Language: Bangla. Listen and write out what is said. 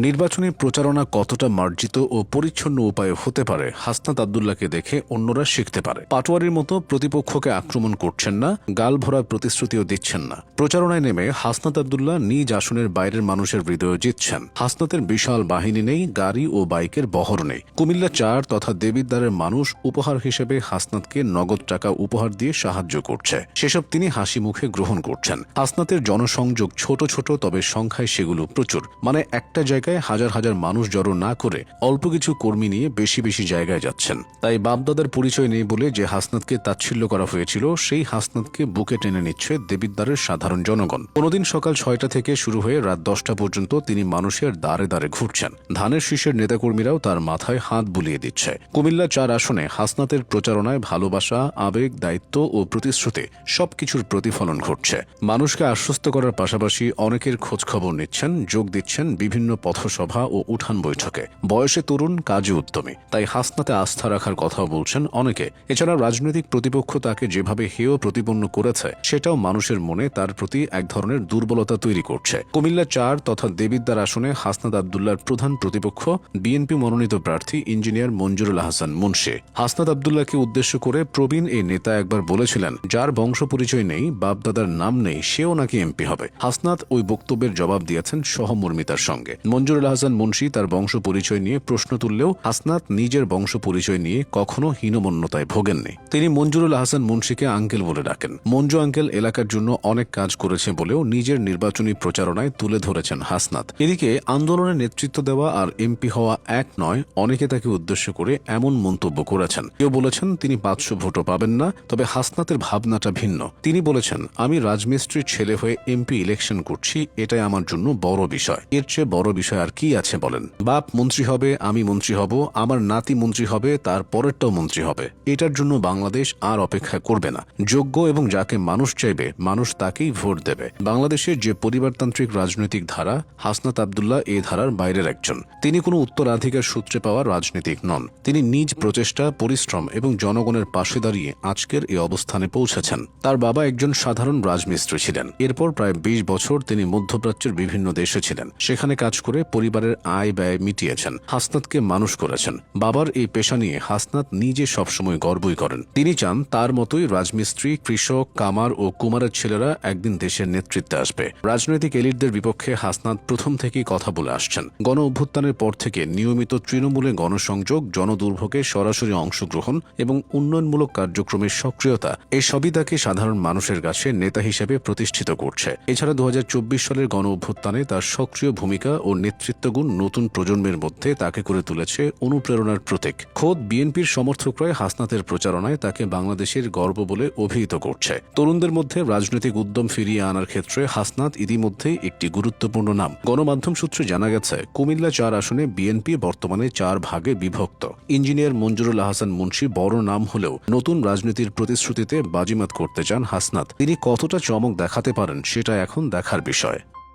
নির্বাচনী প্রচারণা কতটা মার্জিত ও পরিচ্ছন্ন উপায়ে হতে পারে হাসনাত আব্দুল্লাহকে দেখে অন্যরা শিখতে পারে। পাটোয়ারির মতো প্রতিপক্ষকে আক্রমণ করছেন না, গাল ভরা প্রতিশ্রুতিও দিচ্ছেন না। প্রচারণায় নেমে হাসনাত আব্দুল্লাহ নিজ আসনের বাইরের মানুষের হৃদয়ে জিতছেন। হাসনাতের বিশাল বাহিনী নেই, গাড়ি ও বাইকের বহর নেই। কুমিল্লা ৪ তথা দেবিদ্বারের মানুষ উপহার হিসেবে হাসনাতকে নগদ টাকা উপহার দিয়ে সাহায্য করছে। সেসব তিনি হাসি মুখে গ্রহণ করছেন। হাসনাতের জনসংযোগ ছোট ছোট, তবে সংখ্যায় সেগুলো প্রচুর। মানে একটা জায়গায় হাজার হাজার মানুষ জড়ো না করে অল্প কিছু কর্মী নিয়ে বেশি বেশি জায়গায় যাচ্ছেন। তাই বাপদাদার পরিচয় নেই বলে যে হাসনাতকে তাচ্ছিল্য করা হয়েছিল, সেই হাসনাতকে বুকে টেনে নিচ্ছে দেবিদ্বারের সাধারণ জনগণ। কোনোদিন সকাল ৬টা থেকে শুরু হয়ে রাত ১০টা পর্যন্ত তিনি মানুষের দ্বারে দ্বারে ঘুরছেন। ধানের শীষের নেতাকর্মীরাও তার মাথায় হাত বুলিয়ে দিচ্ছে। কুমিল্লা ৪ আসনে হাসনাতের প্রচারণায় ভালোবাসা, আবেগ, দায়িত্ব ও প্রতিশ্রুতি সবকিছুর প্রতিফলন ঘটছে। মানুষকে আশ্বস্ত করার পাশাপাশি অনেকের খোঁজ খবর নিচ্ছেন, যোগ দিচ্ছেন বিভিন্ন পথসভা ও উঠান বৈঠকে। বয়সে তরুণ, কাজে উদ্যমী, তাই হাসনাতে আস্থা রাখার কথাও বলছেন অনেকে। এছাড়া রাজনৈতিক প্রতিপক্ষ তাকে যেভাবে হেয় প্রতিপন্ন করেছে, সেটাও মানুষের মনে তার প্রতি এক ধরনের দুর্বলতা তৈরি করছে। কুমিল্লা ৪ তথা দেবিদ্বার আসনে হাসনাত আব্দুল্লাহর প্রধান প্রতিপক্ষ বিএনপি মনোনীত প্রার্থী ইঞ্জিনিয়ার মঞ্জুরুল আহসান মুন্সি। হাসনাত আব্দুল্লাহকে উদ্দেশ্য করে প্রবীণ এই নেতা একবার বলেছিলেন, যার বংশ পরিচয় নেই, বাপদাদার নাম নেই, সেও নাকি এমপি হবে। হাসনাত ওই বক্তব্যের জবাব দিয়েছেন সহমর্মিতার সঙ্গে। মঞ্জুরুল আহসান মুন্সি তার বংশ পরিচয় নিয়ে প্রশ্ন তুললেও হাসনাত নিজের বংশ পরিচয় নিয়ে কখনো হীনমন্যতায় ভোগেননি। তিনি মঞ্জুরুল আহসান মুন্সিকে আঙ্কেল বলে ডাকেন। মঞ্জু আঙ্কেল এলাকার জন্য অনেক কাজ করেছে বলেও নিজের নির্বাচনী প্রচারণায় তুলে ধরেছেন হাসনাত। এদিকে আন্দোলনে নেতৃত্ব দেওয়া আর এমপি হওয়া এক নয়, অনেকে তাকে উদ্দেশ্য করে এমন মন্তব্য করেছেন। কেউ বলেছেন তিনি ৫০০ ভোটও পাবেন না, তবে হাসনাতের ভাবনাটা ভিন্ন। তিনি বলেছেন, আমি রাজমিস্ত্রির ছেলে হয়ে এমপি ইলেকশন করছি, এটাই আমার জন্য বড় বিষয়। এর চেয়ে বড় বিষয় আর কি আছে বলেন? বাপ মন্ত্রী হবে, আমি মন্ত্রী হব, আমার নাতি মন্ত্রী হবে, তার পরেরটাও মন্ত্রী হবে। এটার জন্য বাংলাদেশ আর অপেক্ষা করবে না। যোগ্য এবং যাকে মানুষ চাইবে, মানুষ তাকেই ভোট দেবে। বাংলাদেশের যে পরিবারতান্ত্রিক রাজনৈতিক ধারা, হাসনাত আব্দুল্লাহ এই ধারার বাইরের একজন। তিনি কোনো উত্তরাধিকার সূত্রে পাওয়া রাজনীতিক নন। তিনি নিজ প্রচেষ্টা, পরিশ্রম এবং জনগণের পাশে দাঁড়িয়ে আজকের এই অবস্থানে পৌঁছেছেন। তার বাবা একজন সাধারণ রাজমিস্ত্রি ছিলেন। এরপর প্রায় ২০ বছর তিনি মধ্যপ্রাচ্যের বিভিন্ন দেশে ছিলেন। সেখানে কাজ করে পরিবারের আয় ব্যয় মিটিয়েছেন। হাসনাতকে মানুষ করেছেন। বাবার এই পেশা নিয়ে হাসনাত নিজে সবসময় গর্বই করেন। তিনি চান তার মতোই রাজমিস্ত্রি, কৃষক, কামার ও কুমারের ছেলেরা একদিন দেশের নেতৃত্বে আসবে। রাজনৈতিক এলিটদের বিপক্ষে হাসনাত প্রথম থেকেই কথা বলে আসছেন। গণ অভ্যুত্থানের পর থেকে নিয়মিত তৃণমূলে গণসংযোগ, জনদুর্ভোগে সরাসরি অংশগ্রহণ এবং উন্নয়নমূলক কার্যক্রমের সক্রিয়তা, এই সবই তাকে সাধারণ মানুষের কাছে নেতা হিসেবে প্রতিষ্ঠিত করছে। এছাড়া ২০২৪ সালের গণ অভ্যুত্থানে তার সক্রিয় ভূমিকা ও নেতৃত্বগুণ নতুন প্রজন্মের মধ্যে তাকে করে তুলেছে অনুপ্রেরণার প্রতীক। খোদ বিএনপির সমর্থকরাই হাসনাতের প্রচারণায় তাকে বাংলাদেশের গর্ব বলে অভিহিত করছে। তরুণদের মধ্যে রাজনৈতিক উদ্যম ফিরিয়ে আনার ক্ষেত্রে হাসনাত ইতিমধ্যেই একটি গুরুত্বপূর্ণ নাম। গণমাধ্যম সূত্রে জানা গেছে, কুমিল্লা ৪ আসনে বিএনপি বর্তমানে ৪ ভাগে বিভক্ত। ইঞ্জিনিয়ার মঞ্জুরুল আহসান মুন্সি বড় নাম হলেও নতুন রাজনীতির প্রতিশ্রুতিতে বাজিমাত করতে চান হাসনাত। তিনি কতটা চমক দেখাতে পারেন, সেটা এখন দেখার বিষয়।